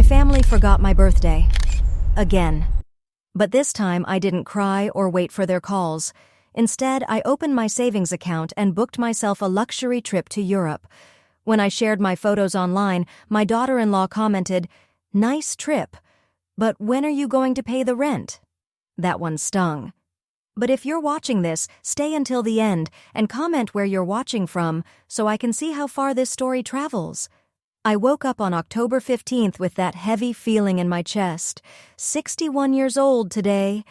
My family forgot my birthday. Again. But this time I didn't cry or wait for their calls. Instead, I opened my savings account and booked myself a luxury trip to Europe. When I shared my photos online, my daughter-in-law commented, "Nice trip. But when are you going to pay the rent?" That one stung. But if you're watching this, stay until the end and comment where you're watching from so I can see how far this story travels. I woke up on October 15th with that heavy feeling in my chest. 61 years old today.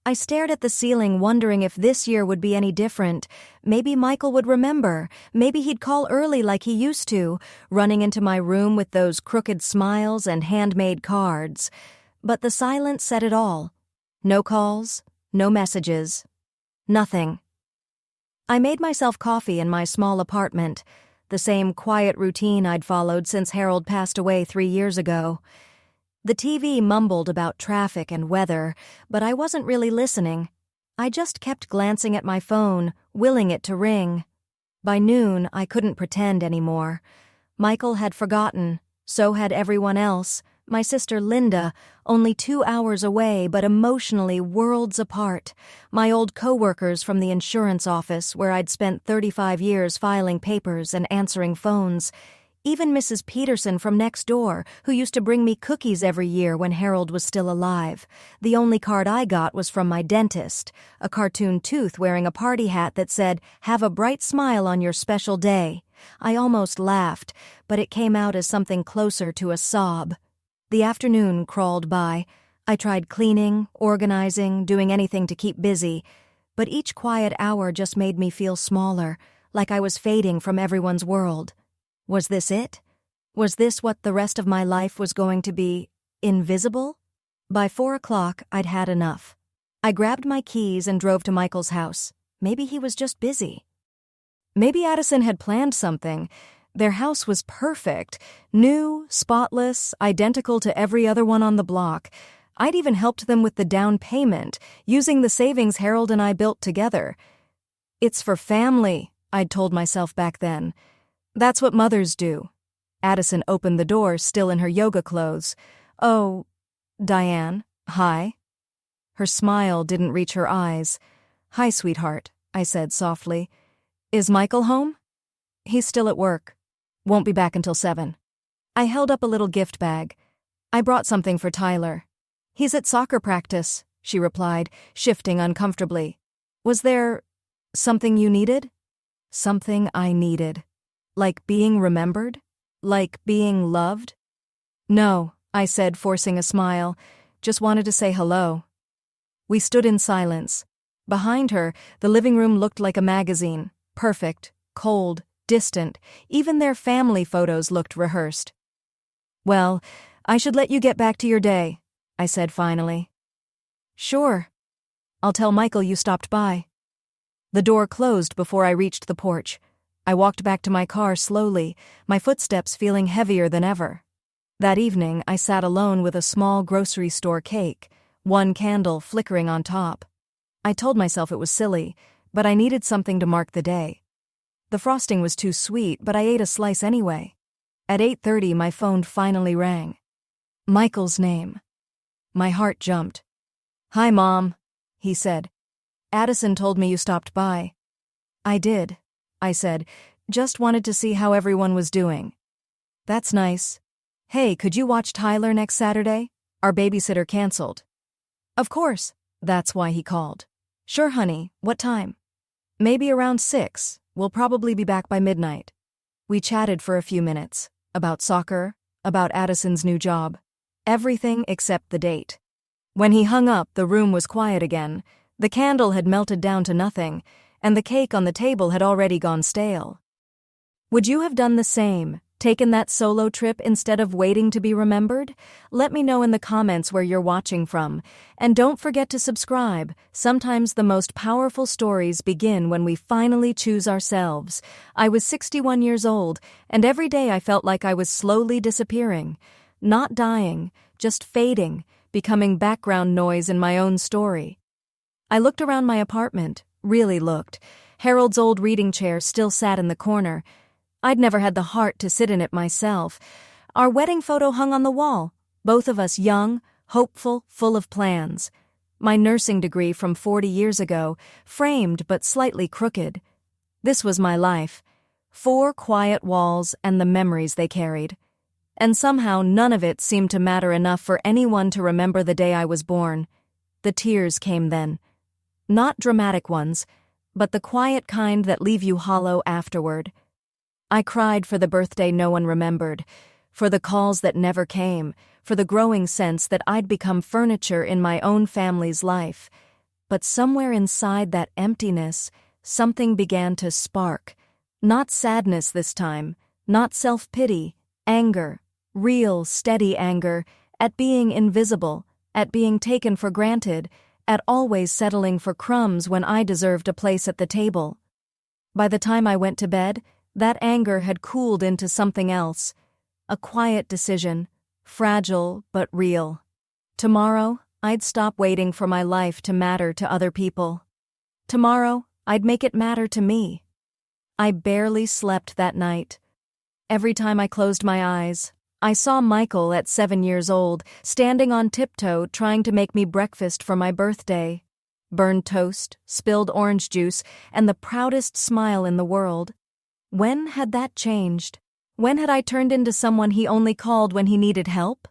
I stared at the ceiling wondering if this year would be any different. Maybe Michael would remember. Maybe he'd call early like he used to, running into my room with those crooked smiles and handmade cards. But the silence said it all. No calls, no messages, nothing. I made myself coffee in my small apartment, the same quiet routine I'd followed since Harold passed away 3 years ago. The TV mumbled about traffic and weather, but I wasn't really listening. I just kept glancing at my phone, willing it to ring. By noon, I couldn't pretend anymore. Michael had forgotten, so had everyone else. My sister Linda, only 2 hours away but emotionally worlds apart. My old coworkers from the insurance office where I'd spent 35 years filing papers and answering phones. Even Mrs. Peterson from next door, who used to bring me cookies every year when Harold was still alive. The only card I got was from my dentist, a cartoon tooth wearing a party hat that said, "Have a bright smile on your special day." I almost laughed, but it came out as something closer to a sob. The afternoon crawled by. I tried cleaning, organizing, doing anything to keep busy, but each quiet hour just made me feel smaller, like I was fading from everyone's world. Was this it? Was this what the rest of my life was going to be? Invisible? By 4 o'clock, I'd had enough. I grabbed my keys and drove to Michael's house. Maybe he was just busy. Maybe Addison had planned something. Their house was perfect, new, spotless, identical to every other one on the block. I'd even helped them with the down payment, using the savings Harold and I built together. It's for family, I'd told myself back then. That's what mothers do. Addison opened the door, still in her yoga clothes. "Oh, Diane, hi." Her smile didn't reach her eyes. "Hi, sweetheart," I said softly. "Is Michael home?" "He's still at work. Won't be back until 7. I held up a little gift bag. "I brought something for Tyler." "He's at soccer practice," she replied, shifting uncomfortably. "Was there something you needed?" Something I needed. Like being remembered? Like being loved? "No," I said, forcing a smile. "Just wanted to say hello." We stood in silence. Behind her, the living room looked like a magazine. Perfect, cold, distant. Even their family photos looked rehearsed. "Well, I should let you get back to your day," I said finally. "Sure. I'll tell Michael you stopped by." The door closed before I reached the porch. I walked back to my car slowly, my footsteps feeling heavier than ever. That evening, I sat alone with a small grocery store cake, one candle flickering on top. I told myself it was silly, but I needed something to mark the day. The frosting was too sweet, but I ate a slice anyway. At 8:30, my phone finally rang. Michael's name. My heart jumped. "Hi, Mom," he said. "Addison told me you stopped by." "I did," I said. "Just wanted to see how everyone was doing." "That's nice. Hey, could you watch Tyler next Saturday? Our babysitter canceled." "Of course." That's why he called. "Sure, honey. What time?" "Maybe around 6. We'll probably be back by midnight." We chatted for a few minutes. About soccer, about Addison's new job. Everything except the date. When he hung up, the room was quiet again. The candle had melted down to nothing, and the cake on the table had already gone stale. Would you have done the same? Taken that solo trip instead of waiting to be remembered? Let me know in the comments where you're watching from. And don't forget to subscribe. Sometimes the most powerful stories begin when we finally choose ourselves. I was 61 years old, and every day I felt like I was slowly disappearing. Not dying, just fading, becoming background noise in my own story. I looked around my apartment, really looked. Harold's old reading chair still sat in the corner. I'd never had the heart to sit in it myself. Our wedding photo hung on the wall, Both of us young, hopeful, full of plans. My nursing degree from 40 years ago, framed but slightly crooked. This was my life. 4 quiet walls and the memories they carried. And somehow none of it seemed to matter enough for anyone to remember the day I was born. The tears came then. Not dramatic ones, but the quiet kind that leave you hollow afterward. I cried for the birthday no one remembered, for the calls that never came, for the growing sense that I'd become furniture in my own family's life. But somewhere inside that emptiness, something began to spark. Not sadness this time, not self-pity, anger, real, steady anger, at being invisible, at being taken for granted, at always settling for crumbs when I deserved a place at the table. By the time I went to bed, that anger had cooled into something else. A quiet decision, fragile but real. Tomorrow, I'd stop waiting for my life to matter to other people. Tomorrow, I'd make it matter to me. I barely slept that night. Every time I closed my eyes, I saw Michael at 7 years old, standing on tiptoe trying to make me breakfast for my birthday. Burned toast, spilled orange juice, and the proudest smile in the world. When had that changed? When had I turned into someone he only called when he needed help?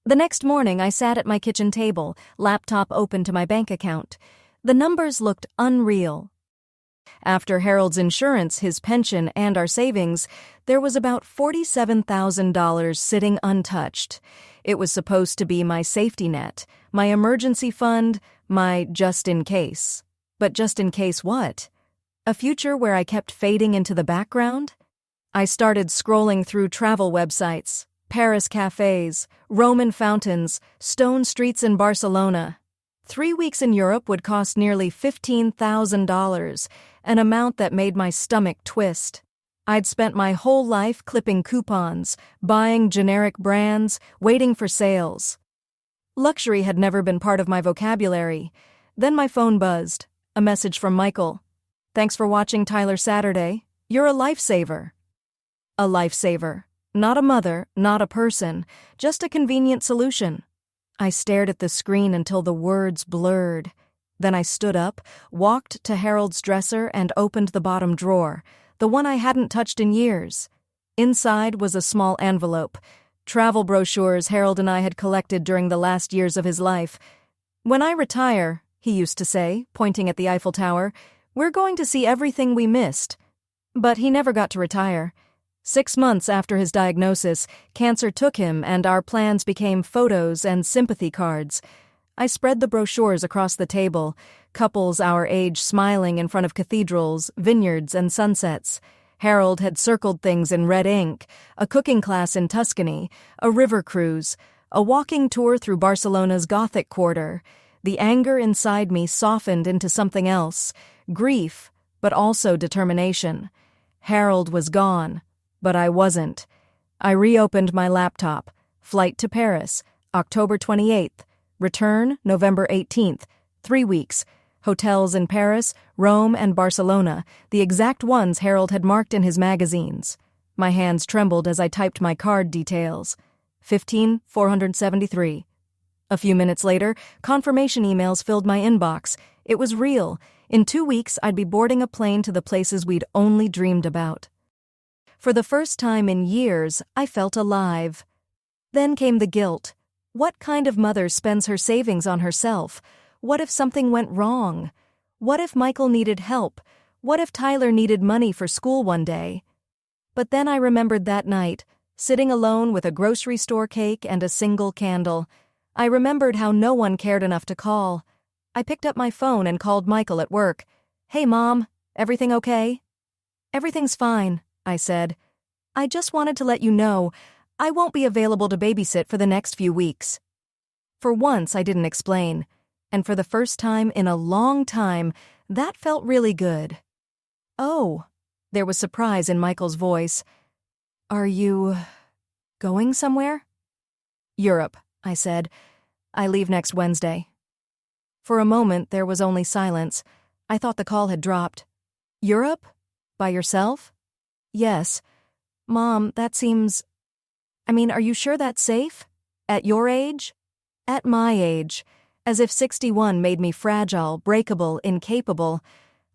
The next morning I sat at my kitchen table, laptop open to my bank account. The numbers looked unreal. After Harold's insurance, his pension, and our savings, there was about $47,000 sitting untouched. It was supposed to be my safety net, my emergency fund, my just in case. But just in case what? A future where I kept fading into the background? I started scrolling through travel websites, Paris cafes, Roman fountains, stone streets in Barcelona. 3 weeks in Europe would cost nearly $15,000, an amount that made my stomach twist. I'd spent my whole life clipping coupons, buying generic brands, waiting for sales. Luxury had never been part of my vocabulary. Then my phone buzzed. A message from Michael. "Thanks for watching Tyler Saturday. You're a lifesaver." A lifesaver. Not a mother, not a person, just a convenient solution. I stared at the screen until the words blurred. Then I stood up, walked to Harold's dresser and opened the bottom drawer, the one I hadn't touched in years. Inside was a small envelope, travel brochures Harold and I had collected during the last years of his life. "When I retire," he used to say, pointing at the Eiffel Tower, "we're going to see everything we missed." But he never got to retire. 6 months after his diagnosis, cancer took him and our plans became photos and sympathy cards. I spread the brochures across the table, couples our age smiling in front of cathedrals, vineyards, and sunsets. Harold had circled things in red ink, a cooking class in Tuscany, a river cruise, a walking tour through Barcelona's Gothic quarter. The anger inside me softened into something else, grief, but also determination. Harold was gone. But I wasn't. I reopened my laptop. Flight to Paris, October 28th. Return, November 18th. 3 weeks. Hotels in Paris, Rome, and Barcelona, the exact ones Harold had marked in his magazines. My hands trembled as I typed my card details. 15,473. A few minutes later, confirmation emails filled my inbox. It was real. In 2 weeks, I'd be boarding a plane to the places we'd only dreamed about. For the first time in years, I felt alive. Then came the guilt. What kind of mother spends her savings on herself? What if something went wrong? What if Michael needed help? What if Tyler needed money for school one day? But then I remembered that night, sitting alone with a grocery store cake and a single candle. I remembered how no one cared enough to call. I picked up my phone and called Michael at work. "Hey, Mom, everything okay?" "Everything's fine," I said. "I just wanted to let you know I won't be available to babysit for the next few weeks." For once, I didn't explain, and for the first time in a long time, that felt really good. "Oh," there was surprise in Michael's voice. "Are you going somewhere?" "Europe," I said. "I leave next Wednesday." For a moment, there was only silence. I thought the call had dropped. "Europe? By yourself?" "Yes. Mom, that seems... are you sure that's safe? At your age? At my age. As if 61 made me fragile, breakable, incapable.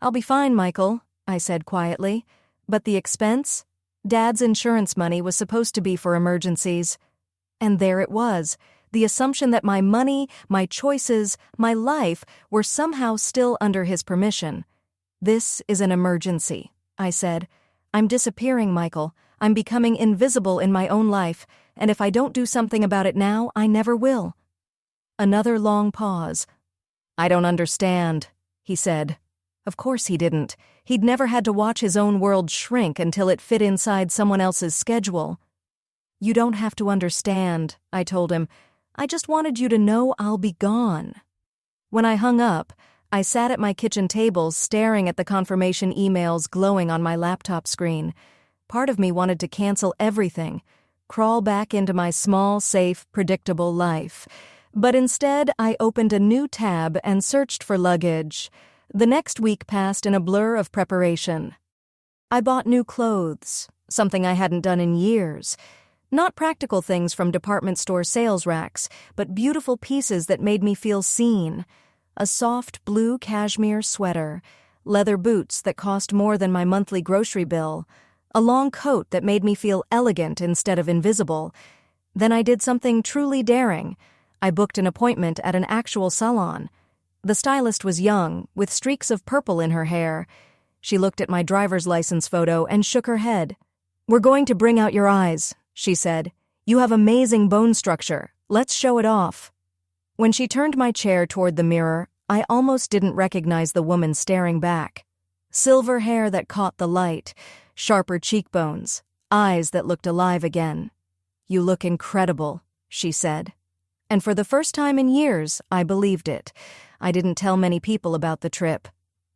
I'll be fine, Michael, I said quietly. But the expense? Dad's insurance money was supposed to be for emergencies. And there it was, the assumption that my money, my choices, my life were somehow still under his permission. This is an emergency, I said. I'm disappearing, Michael. I'm becoming invisible in my own life, and if I don't do something about it now, I never will. Another long pause. I don't understand, he said. Of course he didn't. He'd never had to watch his own world shrink until it fit inside someone else's schedule. You don't have to understand, I told him. I just wanted you to know I'll be gone. When I hung up, I sat at my kitchen table staring at the confirmation emails glowing on my laptop screen. Part of me wanted to cancel everything, crawl back into my small, safe, predictable life. But instead, I opened a new tab and searched for luggage. The next week passed in a blur of preparation. I bought new clothes, something I hadn't done in years. Not practical things from department store sales racks, but beautiful pieces that made me feel seen. A soft blue cashmere sweater, leather boots that cost more than my monthly grocery bill, a long coat that made me feel elegant instead of invisible. Then I did something truly daring. I booked an appointment at an actual salon. The stylist was young, with streaks of purple in her hair. She looked at my driver's license photo and shook her head. "We're going to bring out your eyes," she said. "You have amazing bone structure. Let's show it off." When she turned my chair toward the mirror, I almost didn't recognize the woman staring back. Silver hair that caught the light, sharper cheekbones, eyes that looked alive again. "You look incredible," she said. And for the first time in years, I believed it. I didn't tell many people about the trip.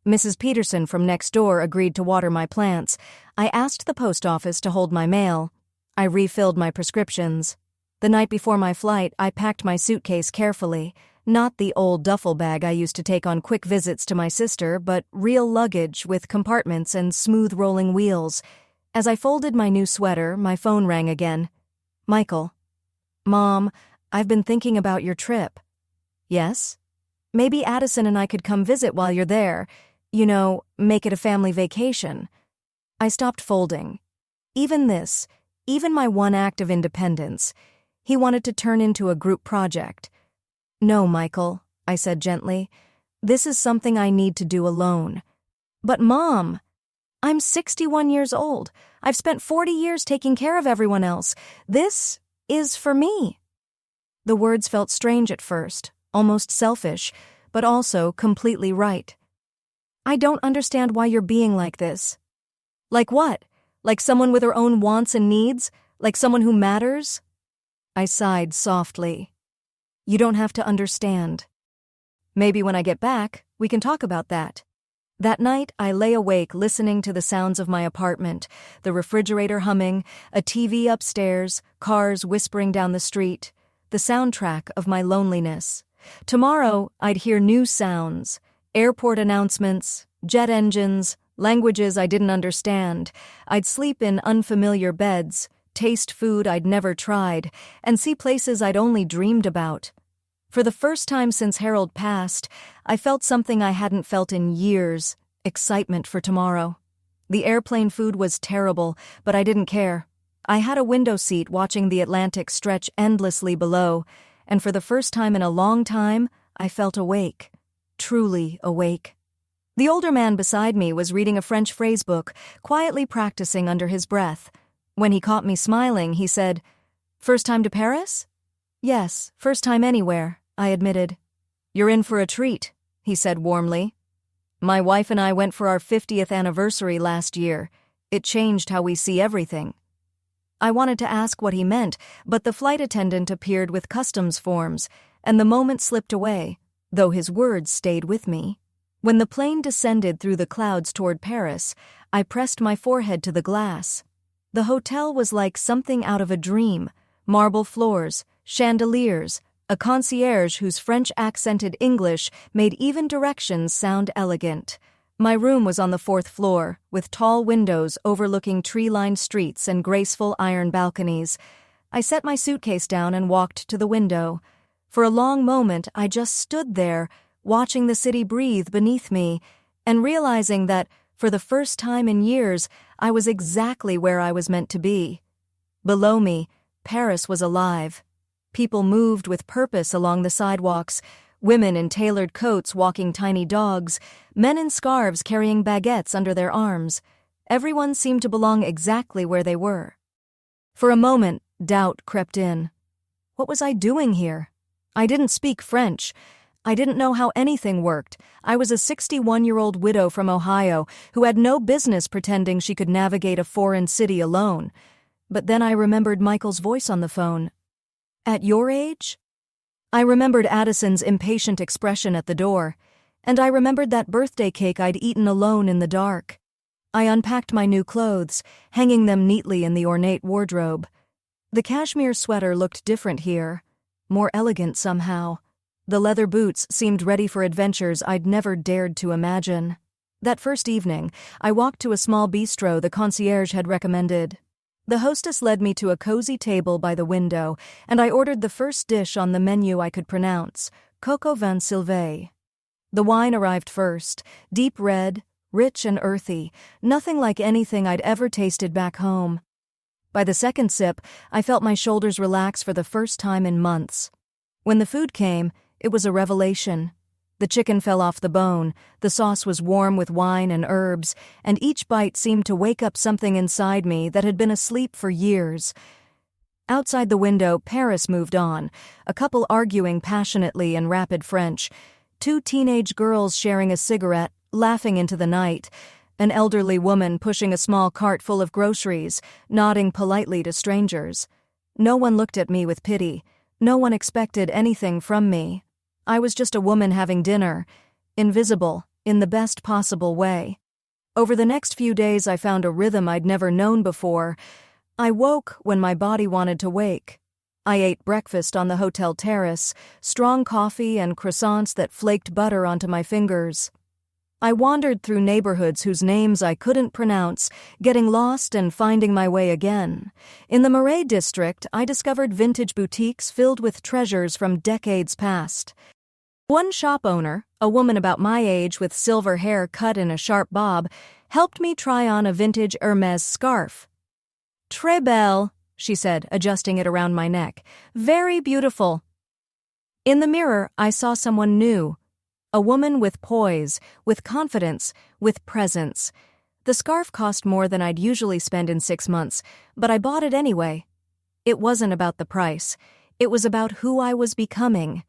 Mrs. Peterson from next door agreed to water my plants. I asked the post office to hold my mail. I refilled my prescriptions. The night before my flight, I packed my suitcase carefully. Not the old duffel bag I used to take on quick visits to my sister, but real luggage with compartments and smooth rolling wheels. As I folded my new sweater, my phone rang again. "Michael." "Mom, I've been thinking about your trip." "Yes?" "Maybe Addison and I could come visit while you're there. You know, make it a family vacation." I stopped folding. Even my one act of independence, he wanted to turn into a group project. "No, Michael," I said gently. "This is something I need to do alone." "But Mom, I'm 61 years old. I've spent 40 years taking care of everyone else. This is for me." The words felt strange at first, almost selfish, but also completely right. "I don't understand why you're being like this." "Like what? Like someone with her own wants and needs? Like someone who matters?" I sighed softly. "You don't have to understand. Maybe when I get back, we can talk about that." That night, I lay awake listening to the sounds of my apartment, the refrigerator humming, a TV upstairs, cars whispering down the street, the soundtrack of my loneliness. Tomorrow, I'd hear new sounds, airport announcements, jet engines, languages I didn't understand. I'd sleep in unfamiliar beds, taste food I'd never tried, and see places I'd only dreamed about. For the first time since Harold passed, I felt something I hadn't felt in years, excitement for tomorrow. The airplane food was terrible, but I didn't care. I had a window seat watching the Atlantic stretch endlessly below, and for the first time in a long time, I felt awake, truly awake. The older man beside me was reading a French phrase book, quietly practicing under his breath. When he caught me smiling, he said, "First time to Paris?" "Yes, first time anywhere," I admitted. "You're in for a treat," he said warmly. "My wife and I went for our 50th anniversary last year. It changed how we see everything." I wanted to ask what he meant, but the flight attendant appeared with customs forms, and the moment slipped away, though his words stayed with me. When the plane descended through the clouds toward Paris, I pressed my forehead to the glass. The hotel was like something out of a dream. Marble floors, chandeliers, a concierge whose French-accented English made even directions sound elegant. My room was on the 4th floor, with tall windows overlooking tree-lined streets and graceful iron balconies. I set my suitcase down and walked to the window. For a long moment, I just stood there, watching the city breathe beneath me, and realizing that, for the first time in years, I was exactly where I was meant to be. Below me, Paris was alive. People moved with purpose along the sidewalks, women in tailored coats walking tiny dogs, men in scarves carrying baguettes under their arms. Everyone seemed to belong exactly where they were. For a moment, doubt crept in. What was I doing here? I didn't speak French. I didn't know how anything worked. I was a 61-year-old widow from Ohio who had no business pretending she could navigate a foreign city alone. But then I remembered Michael's voice on the phone. "At your age?" I remembered Addison's impatient expression at the door, and I remembered that birthday cake I'd eaten alone in the dark. I unpacked my new clothes, hanging them neatly in the ornate wardrobe. The cashmere sweater looked different here, more elegant somehow. The leather boots seemed ready for adventures I'd never dared to imagine. That first evening, I walked to a small bistro the concierge had recommended. The hostess led me to a cozy table by the window, and I ordered the first dish on the menu I could pronounce, coq au vin sylvain. The wine arrived first, deep red, rich and earthy, nothing like anything I'd ever tasted back home. By the second sip, I felt my shoulders relax for the first time in months. When the food came, it was a revelation. The chicken fell off the bone, the sauce was warm with wine and herbs, and each bite seemed to wake up something inside me that had been asleep for years. Outside the window, Paris moved on, a couple arguing passionately in rapid French, two teenage girls sharing a cigarette, laughing into the night, an elderly woman pushing a small cart full of groceries, nodding politely to strangers. No one looked at me with pity. No one expected anything from me. I was just a woman having dinner, invisible, in the best possible way. Over the next few days I found a rhythm I'd never known before. I woke when my body wanted to wake. I ate breakfast on the hotel terrace, strong coffee and croissants that flaked butter onto my fingers. I wandered through neighborhoods whose names I couldn't pronounce, getting lost and finding my way again. In the Marais district, I discovered vintage boutiques filled with treasures from decades past. One shop owner, a woman about my age with silver hair cut in a sharp bob, helped me try on a vintage Hermès scarf. "Très belle," she said, adjusting it around my neck. "Very beautiful." In the mirror, I saw someone new. A woman with poise, with confidence, with presence. The scarf cost more than I'd usually spend in 6 months, but I bought it anyway. It wasn't about the price. It was about who I was becoming.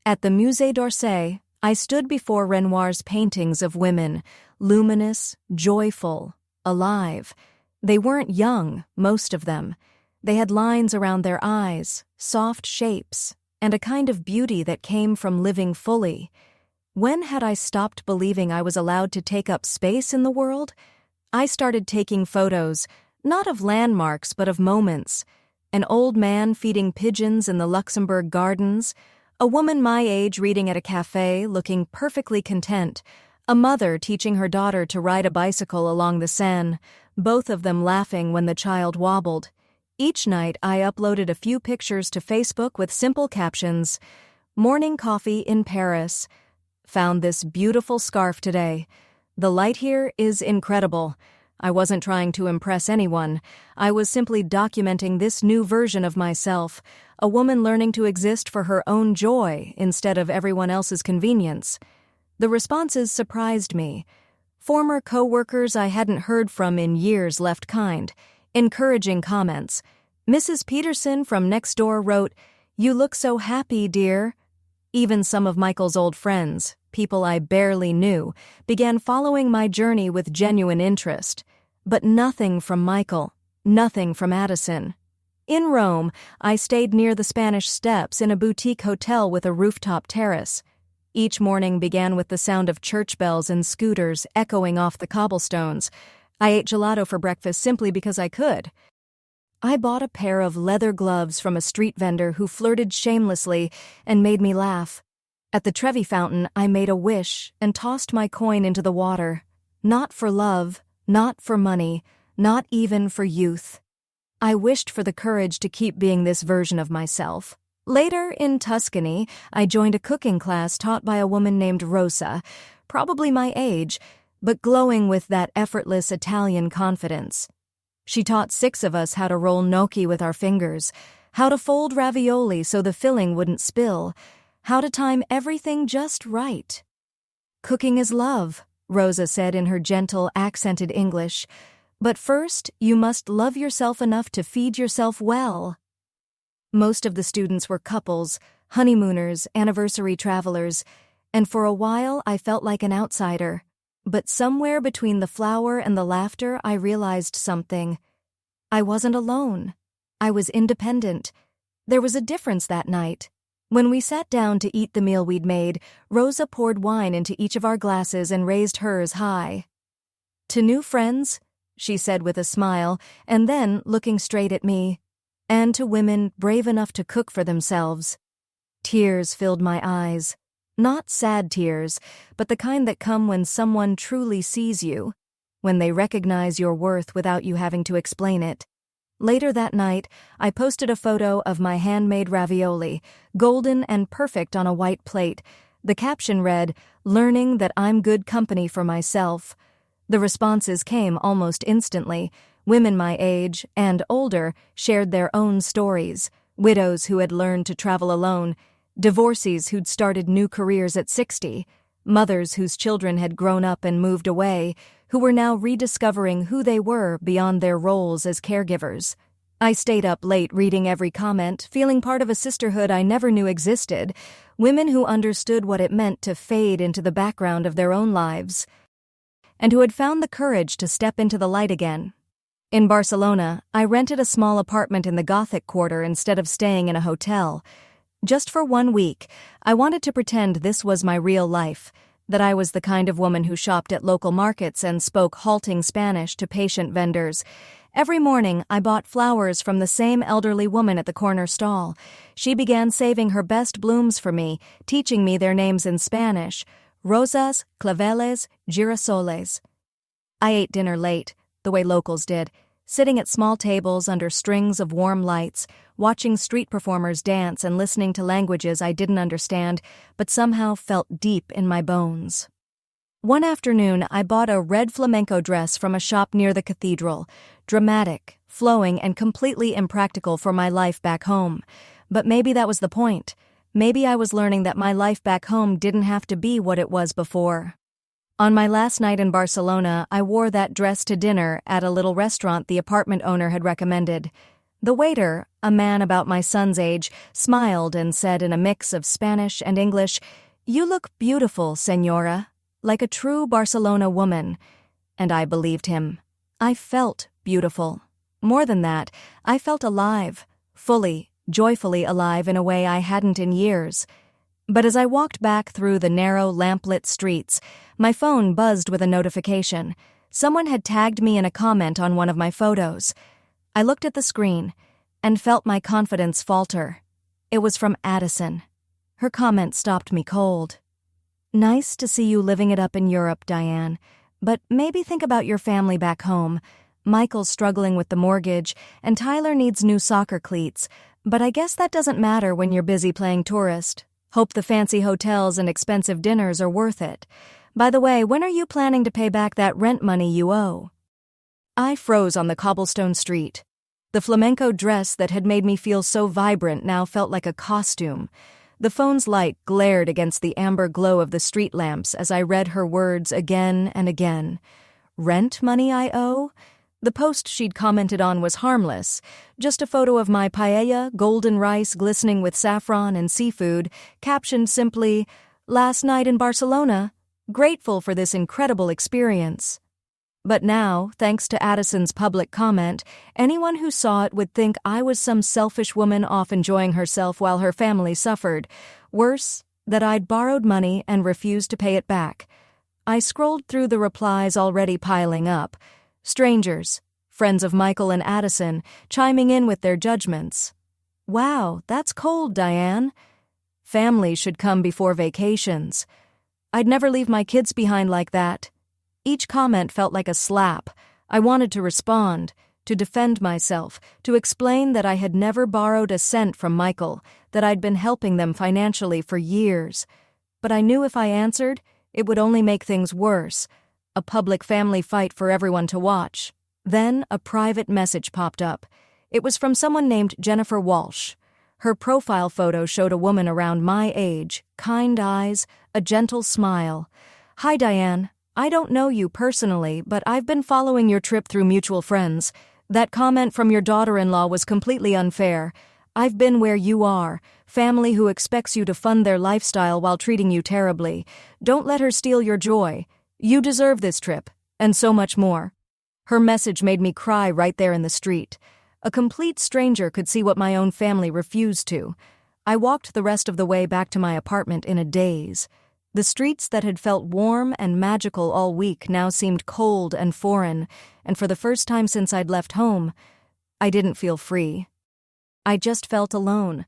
At the Musée d'Orsay, I stood before Renoir's paintings of women, luminous, joyful, alive. They weren't young, most of them. They had lines around their eyes, soft shapes, and a kind of beauty that came from living fully. When had I stopped believing I was allowed to take up space in the world? I started taking photos, not of landmarks but of moments. An old man feeding pigeons in the Luxembourg Gardens, a woman my age reading at a cafe looking perfectly content, a mother teaching her daughter to ride a bicycle along the Seine, both of them laughing when the child wobbled. Each night I uploaded a few pictures to Facebook with simple captions. "Morning coffee in Paris. Found this beautiful scarf today. The light here is incredible." I wasn't trying to impress anyone. I was simply documenting this new version of myself, a woman learning to exist for her own joy instead of everyone else's convenience. The responses surprised me. Former co-workers I hadn't heard from in years left kind, encouraging comments. Mrs. Peterson from next door wrote, "You look so happy, dear." Even some of Michael's old friends, people I barely knew, began following my journey with genuine interest. But nothing from Michael, nothing from Addison. In Rome, I stayed near the Spanish Steps in a boutique hotel with a rooftop terrace. Each morning began with the sound of church bells and scooters echoing off the cobblestones. I ate gelato for breakfast simply because I could. I bought a pair of leather gloves from a street vendor who flirted shamelessly and made me laugh. At the Trevi fountain, I made a wish and tossed my coin into the water. Not for love, not for money, not even for youth. I wished for the courage to keep being this version of myself. Later, in Tuscany, I joined a cooking class taught by a woman named Rosa, probably my age, but glowing with that effortless Italian confidence. She taught 6 of us how to roll gnocchi with our fingers, how to fold ravioli so the filling wouldn't spill, how to time everything just right. "Cooking is love," Rosa said in her gentle, accented English. "But first, you must love yourself enough to feed yourself well." Most of the students were couples, honeymooners, anniversary travelers, and for a while I felt like an outsider. But somewhere between the flower and the laughter, I realized something. I wasn't alone. I was independent. There was a difference that night. When we sat down to eat the meal we'd made, Rosa poured wine into each of our glasses and raised hers high. "To new friends," she said with a smile, and then, looking straight at me, "and to women brave enough to cook for themselves." Tears filled my eyes. Not sad tears, but the kind that come when someone truly sees you, when they recognize your worth without you having to explain it. Later that night, I posted a photo of my handmade ravioli, golden and perfect on a white plate. The caption read, "Learning that I'm good company for myself." The responses came almost instantly. Women my age, and older, shared their own stories. Widows who had learned to travel alone, divorcees who'd started new careers at 60, mothers whose children had grown up and moved away, who were now rediscovering who they were beyond their roles as caregivers. I stayed up late reading every comment, feeling part of a sisterhood I never knew existed, women who understood what it meant to fade into the background of their own lives, and who had found the courage to step into the light again. In Barcelona, I rented a small apartment in the Gothic quarter instead of staying in a hotel. Just for 1 week, I wanted to pretend this was my real life, that I was the kind of woman who shopped at local markets and spoke halting Spanish to patient vendors. Every morning, I bought flowers from the same elderly woman at the corner stall. She began saving her best blooms for me, teaching me their names in Spanish: rosas, claveles, girasoles. I ate dinner late, the way locals did, sitting at small tables under strings of warm lights, watching street performers dance and listening to languages I didn't understand, but somehow felt deep in my bones. One afternoon, I bought a red flamenco dress from a shop near the cathedral, dramatic, flowing, and completely impractical for my life back home. But maybe that was the point. Maybe I was learning that my life back home didn't have to be what it was before. On my last night in Barcelona, I wore that dress to dinner at a little restaurant the apartment owner had recommended. The waiter, a man about my son's age, smiled and said in a mix of Spanish and English, "You look beautiful, señora, like a true Barcelona woman." And I believed him. I felt beautiful. More than that, I felt alive, fully, joyfully alive in a way I hadn't in years. But as I walked back through the narrow, lamplit streets, my phone buzzed with a notification. Someone had tagged me in a comment on one of my photos. I looked at the screen and felt my confidence falter. It was from Addison. Her comment stopped me cold. "Nice to see you living it up in Europe, Diane. But maybe think about your family back home. Michael's struggling with the mortgage, and Tyler needs new soccer cleats. But I guess that doesn't matter when you're busy playing tourist. Hope the fancy hotels and expensive dinners are worth it. By the way, when are you planning to pay back that rent money you owe?" I froze on the cobblestone street. The flamenco dress that had made me feel so vibrant now felt like a costume. The phone's light glared against the amber glow of the street lamps as I read her words again and again. Rent money I owe? The post she'd commented on was harmless, just a photo of my paella, golden rice glistening with saffron and seafood, captioned simply, "Last night in Barcelona, grateful for this incredible experience." But now, thanks to Addison's public comment, anyone who saw it would think I was some selfish woman off enjoying herself while her family suffered. Worse, that I'd borrowed money and refused to pay it back. I scrolled through the replies already piling up. Strangers, friends of Michael and Addison, chiming in with their judgments. "Wow, that's cold, Diane. Family should come before vacations. I'd never leave my kids behind like that." Each comment felt like a slap. I wanted to respond. to defend myself, to explain that I had never borrowed a cent from Michael, that I'd been helping them financially for years. But I knew if I answered, it would only make things worse. A public family fight for everyone to watch. Then a private message popped up. It was from someone named Jennifer Walsh. Her profile photo showed a woman around my age, kind eyes, a gentle smile. "Hi, Diane. I don't know you personally, but I've been following your trip through mutual friends. That comment from your daughter-in-law was completely unfair. I've been where you are, family who expects you to fund their lifestyle while treating you terribly. Don't let her steal your joy. You deserve this trip, and so much more." Her message made me cry right there in the street. A complete stranger could see what my own family refused to. I walked the rest of the way back to my apartment in a daze. The streets that had felt warm and magical all week now seemed cold and foreign, and for the first time since I'd left home, I didn't feel free. I just felt alone.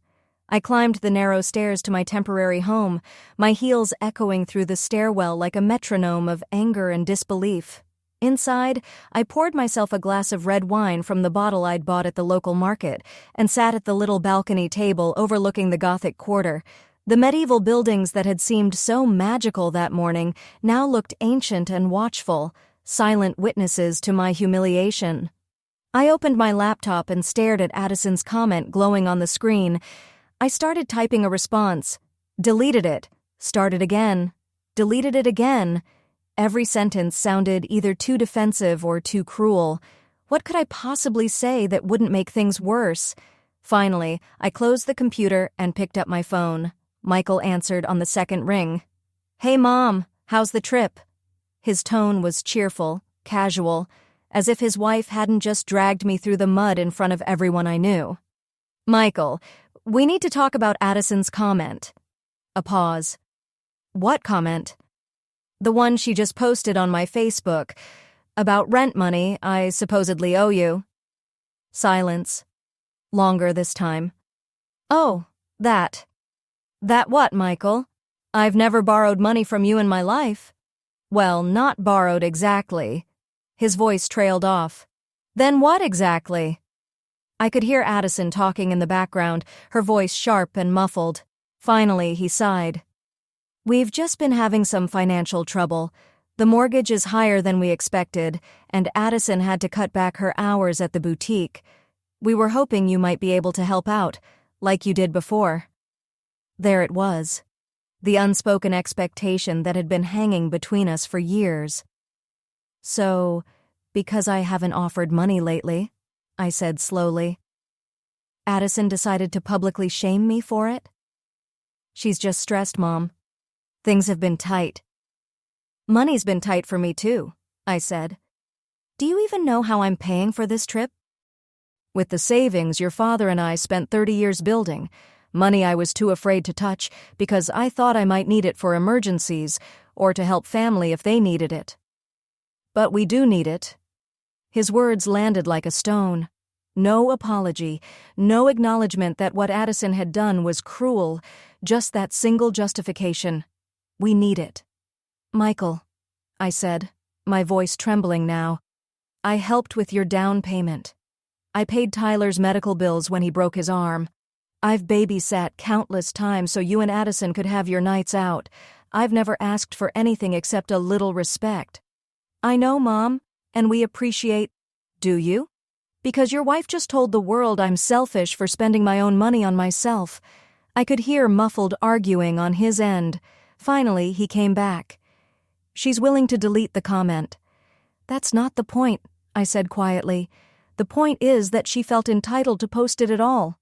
I climbed the narrow stairs to my temporary home, my heels echoing through the stairwell like a metronome of anger and disbelief. Inside, I poured myself a glass of red wine from the bottle I'd bought at the local market and sat at the little balcony table overlooking the Gothic Quarter. The medieval buildings that had seemed so magical that morning now looked ancient and watchful, silent witnesses to my humiliation. I opened my laptop and stared at Addison's comment glowing on the screen. I started typing a response. Deleted it. Started again. Deleted it again. Every sentence sounded either too defensive or too cruel. What could I possibly say that wouldn't make things worse? Finally, I closed the computer and picked up my phone. Michael answered on the second ring. "Hey, Mom, how's the trip?" His tone was cheerful, casual, as if his wife hadn't just dragged me through the mud in front of everyone I knew. "Michael, we need to talk about Addison's comment." A pause. "What comment?" "The one she just posted on my Facebook. About rent money I supposedly owe you." Silence. Longer this time. "Oh, that." "That what, Michael? I've never borrowed money from you in my life." "Well, not borrowed exactly." His voice trailed off. "Then what exactly?" I could hear Addison talking in the background, her voice sharp and muffled. Finally, he sighed. "We've just been having some financial trouble. The mortgage is higher than we expected, and Addison had to cut back her hours at the boutique. We were hoping you might be able to help out, like you did before." There it was, the unspoken expectation that had been hanging between us for years. "So, because I haven't offered money lately," I said slowly. "Addison decided to publicly shame me for it?" "She's just stressed, Mom. Things have been tight." "Money's been tight for me too," I said. "Do you even know how I'm paying for this trip?" "With the savings your father and I spent 30 years building, money I was too afraid to touch because I thought I might need it for emergencies or to help family if they needed it. But we do need it." His words landed like a stone. No apology, no acknowledgement that what Addison had done was cruel, just that single justification. "We need it." "Michael," I said, my voice trembling now, "I helped with your down payment. I paid Tyler's medical bills when he broke his arm. I've babysat countless times so you and Addison could have your nights out. I've never asked for anything except a little respect." "I know, Mom, and we appreciate—" "Do you?" "Because your wife just told the world I'm selfish for spending my own money on myself." I could hear muffled arguing on his end. Finally, he came back. "She's willing to delete the comment." "That's not the point," I said quietly. "The point is that she felt entitled to post it at all."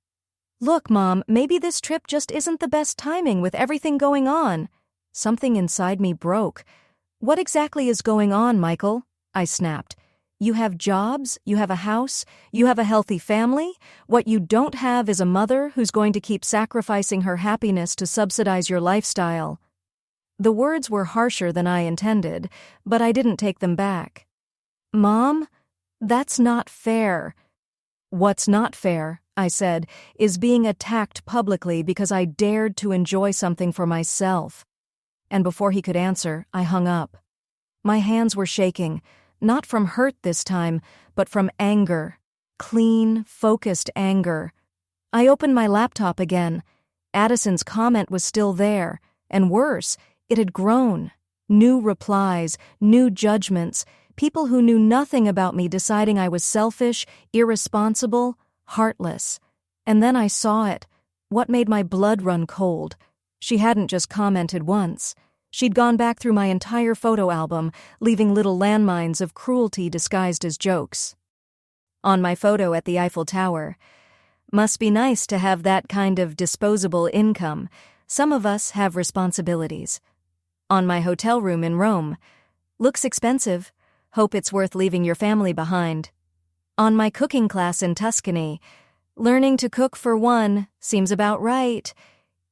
"Look, Mom, maybe this trip just isn't the best timing with everything going on." Something inside me broke. "What exactly is going on, Michael?" I snapped. "You have jobs, you have a house, you have a healthy family. What you don't have is a mother who's going to keep sacrificing her happiness to subsidize your lifestyle." The words were harsher than I intended, but I didn't take them back. "Mom, that's not fair." "What's not fair," I said, "is being attacked publicly because I dared to enjoy something for myself." And before he could answer, I hung up. My hands were shaking, not from hurt this time, but from anger. clean, focused anger. I opened my laptop again. Addison's comment was still there, and worse, it had grown. New replies, new judgments, people who knew nothing about me deciding I was selfish, irresponsible, heartless. And then I saw it. What made my blood run cold? She hadn't just commented once. She'd gone back through my entire photo album, leaving little landmines of cruelty disguised as jokes. On my photo at the Eiffel Tower. Must be nice to have that kind of disposable income. Some of us have responsibilities. On my hotel room in Rome. Looks expensive. Hope it's worth leaving your family behind. On my cooking class in Tuscany. Learning to cook for one seems about right.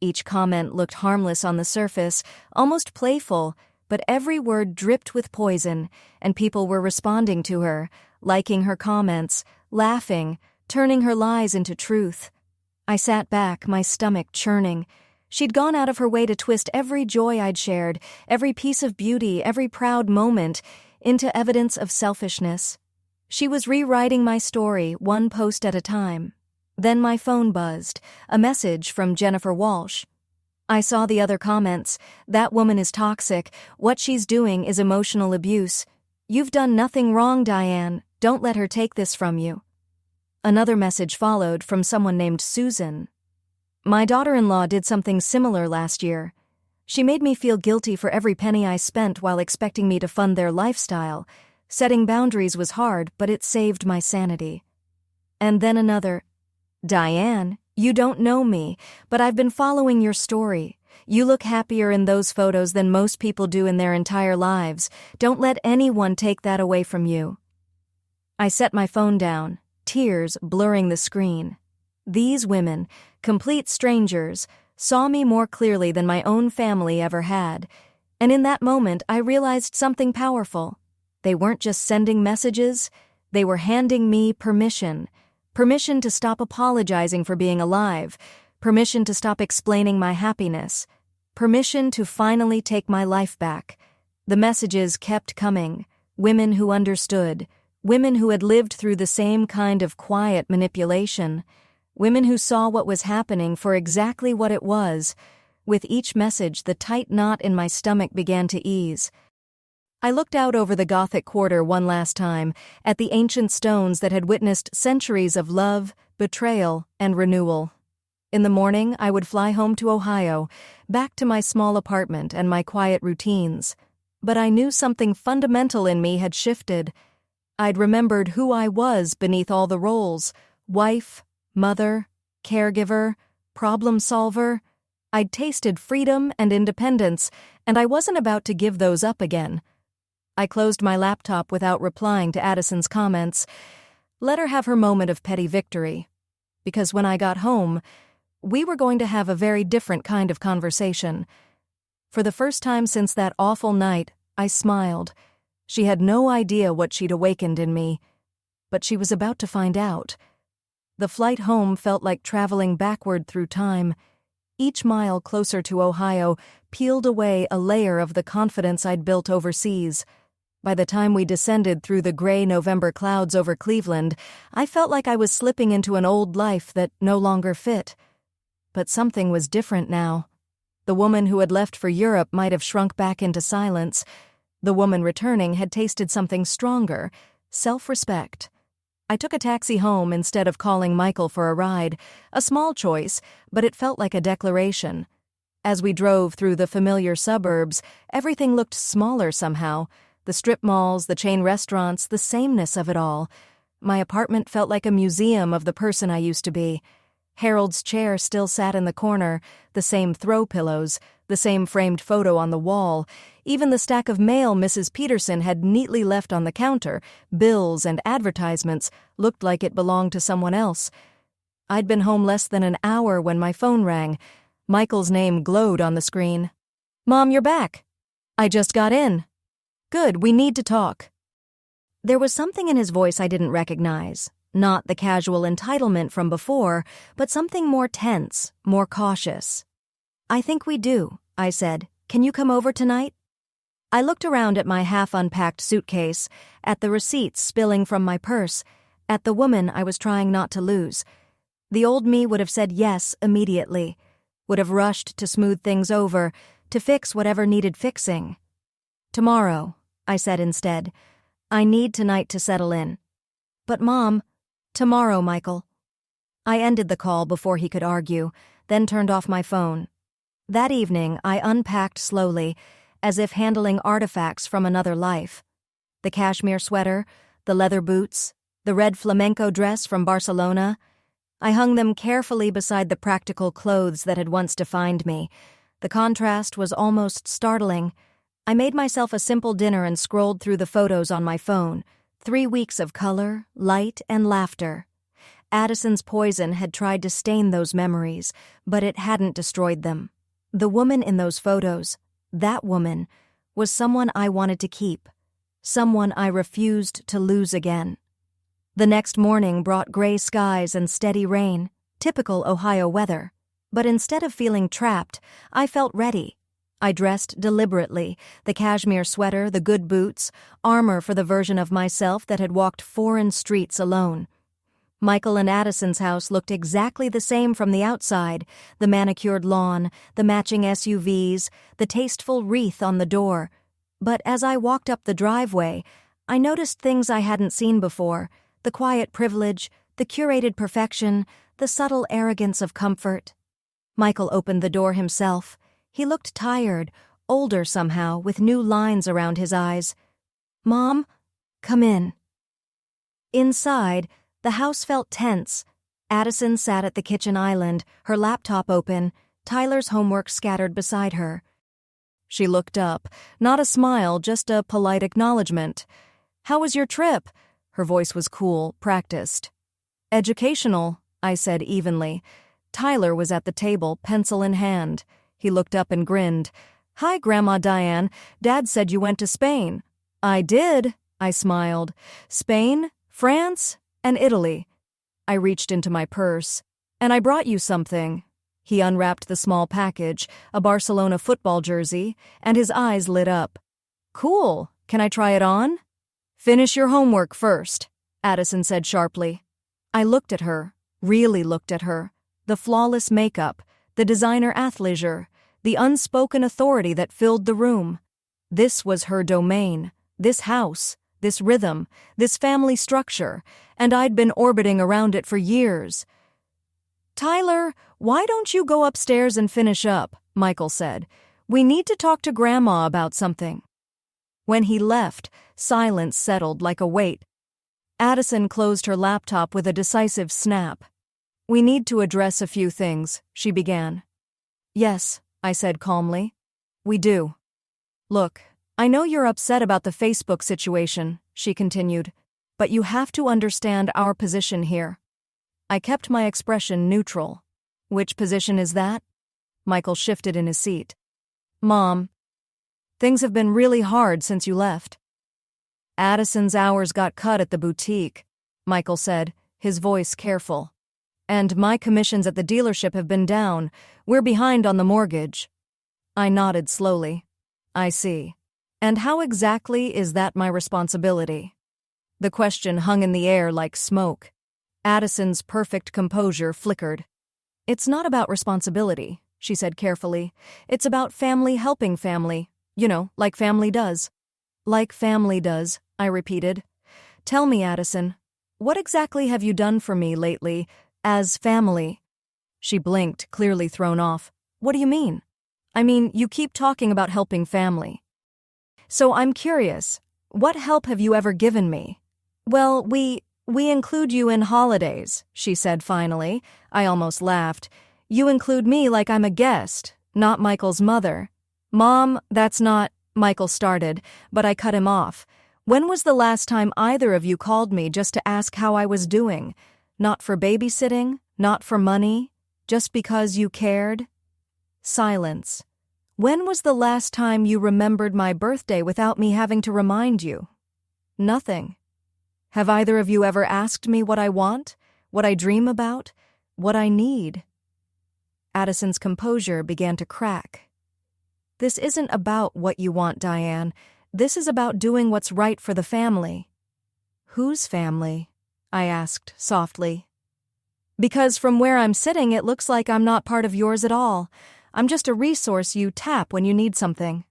Each comment looked harmless on the surface, almost playful, but every word dripped with poison, and people were responding to her, liking her comments, laughing, turning her lies into truth. I sat back, my stomach churning. She'd gone out of her way to twist every joy I'd shared, every piece of beauty, every proud moment, into evidence of selfishness. She was rewriting my story, one post at a time. Then my phone buzzed, a message from Jennifer Walsh. I saw the other comments. That woman is toxic. What she's doing is emotional abuse. You've done nothing wrong, Diane. Don't let her take this from you. Another message followed from someone named Susan. My daughter-in-law did something similar last year. She made me feel guilty for every penny I spent while expecting me to fund their lifestyle. Setting boundaries was hard, but it saved my sanity. And then another. Diane, you don't know me, but I've been following your story. You look happier in those photos than most people do in their entire lives. Don't let anyone take that away from you. I set my phone down, tears blurring the screen. These women, complete strangers, saw me more clearly than my own family ever had. And in that moment, I realized something powerful. They weren't just sending messages, they were handing me permission. Permission to stop apologizing for being alive. Permission to stop explaining my happiness. Permission to finally take my life back. The messages kept coming. Women who understood. Women who had lived through the same kind of quiet manipulation. Women who saw what was happening for exactly what it was. With each message, the tight knot in my stomach began to ease. I looked out over the Gothic Quarter one last time, at the ancient stones that had witnessed centuries of love, betrayal, and renewal. In the morning, I would fly home to Ohio, back to my small apartment and my quiet routines. But I knew something fundamental in me had shifted. I'd remembered who I was beneath all the roles: wife, mother, caregiver, problem solver. I'd tasted freedom and independence, and I wasn't about to give those up again. I closed my laptop without replying to Addison's comments. Let her have her moment of petty victory. Because when I got home, we were going to have a very different kind of conversation. For the first time since that awful night, I smiled. She had no idea what she'd awakened in me, but she was about to find out. The flight home felt like traveling backward through time. Each mile closer to Ohio peeled away a layer of the confidence I'd built overseas. By the time we descended through the gray November clouds over Cleveland, I felt like I was slipping into an old life that no longer fit. But something was different now. The woman who had left for Europe might have shrunk back into silence. The woman returning had tasted something stronger: self-respect. I took a taxi home instead of calling Michael for a ride, a small choice, but it felt like a declaration. As we drove through the familiar suburbs, everything looked smaller somehow. The strip malls, the chain restaurants, the sameness of it all. My apartment felt like a museum of the person I used to be. Harold's chair still sat in the corner, the same throw pillows, the same framed photo on the wall. Even the stack of mail Mrs. Peterson had neatly left on the counter, bills and advertisements, looked like it belonged to someone else. I'd been home less than an hour when my phone rang. Michael's name glowed on the screen. "Mom, you're back." "I just got in." "Good, we need to talk." There was something in his voice I didn't recognize. Not the casual entitlement from before, but something more tense, more cautious. "I think we do," I said. "Can you come over tonight?" I looked around at my half-unpacked suitcase, at the receipts spilling from my purse, At the woman I was trying not to lose. The old me would have said yes immediately, would have rushed to smooth things over, to fix whatever needed fixing. Tomorrow, I said instead. I need tonight to settle in. But Mom, tomorrow, Michael. I ended the call before he could argue, then turned off my phone. That evening, I unpacked slowly, as if handling artifacts from another life. The cashmere sweater, the leather boots, the red flamenco dress from Barcelona. I hung them carefully beside the practical clothes that had once defined me. The contrast was almost startling. I made myself a simple dinner and scrolled through the photos on my phone. 3 weeks of color, light, and laughter. Addison's poison had tried to stain those memories, but it hadn't destroyed them. The woman in those photos, that woman, was someone I wanted to keep, someone I refused to lose again. The next morning brought gray skies and steady rain, typical Ohio weather. But instead of feeling trapped, I felt ready. I dressed deliberately, the cashmere sweater, the good boots, armor for the version of myself that had walked foreign streets alone. Michael and Addison's house looked exactly the same from the outside, the manicured lawn, the matching SUVs, the tasteful wreath on the door. But as I walked up the driveway, I noticed things I hadn't seen before, the quiet privilege, the curated perfection, the subtle arrogance of comfort. Michael opened the door himself. He looked tired, older somehow, with new lines around his eyes. "Mom, come in." Inside, the house felt tense. Addison sat at the kitchen island, her laptop open, Tyler's homework scattered beside her. She looked up, not a smile, just a polite acknowledgement. "How was your trip?" Her voice was cool, practiced. "Educational," I said evenly. Tyler was at the table, pencil in hand. He looked up and grinned. "Hi, Grandma Diane. Dad said you went to Spain." "I did," I smiled. "Spain, France, and Italy." I reached into my purse. "And I brought you something." He unwrapped the small package, a Barcelona football jersey, and his eyes lit up. "Cool. Can I try it on?" "Finish your homework first," Addison said sharply. I looked at her, really looked at her. The flawless makeup, the designer athleisure, the unspoken authority that filled the room. This was her domain, this house, this rhythm, this family structure, and I'd been orbiting around it for years. "Tyler, why don't you go upstairs and finish up?" Michael said. "We need to talk to Grandma about something." When he left, silence settled like a weight. Addison closed her laptop with a decisive snap. "We need to address a few things," she began. "Yes," I said calmly. "We do." "Look, I know you're upset about the Facebook situation," she continued, "but you have to understand our position here." I kept my expression neutral. "Which position is that?" Michael shifted in his seat. "Mom, things have been really hard since you left." "Addison's hours got cut at the boutique," Michael said, his voice careful. "And my commissions at the dealership have been down. We're behind on the mortgage." I nodded slowly. "I see. And how exactly is that my responsibility?" The question hung in the air like smoke. Addison's perfect composure flickered. "It's not about responsibility," she said carefully. "It's about family helping family. You know, like family does." "Like family does," I repeated. "Tell me, Addison, what exactly have you done for me lately, as family?" She blinked, clearly thrown off. "What do you mean?" "I mean, you keep talking about helping family." "So I'm curious, what help have you ever given me?" "Well, we include you in holidays," she said finally. I almost laughed. "You include me like I'm a guest, not Michael's mother." "Mom, that's not—" Michael started, but I cut him off. "When was the last time either of you called me just to ask how I was doing? Not for babysitting, not for money, just because you cared?" Silence. "When was the last time you remembered my birthday without me having to remind you?" "Nothing." "Have either of you ever asked me what I want, what I dream about, what I need?" Addison's composure began to crack. "This isn't about what you want, Diane. This is about doing what's right for the family." "Whose family?" I asked softly. Because from where I'm sitting, it looks like I'm not part of yours at all. I'm just a resource you tap when you need something.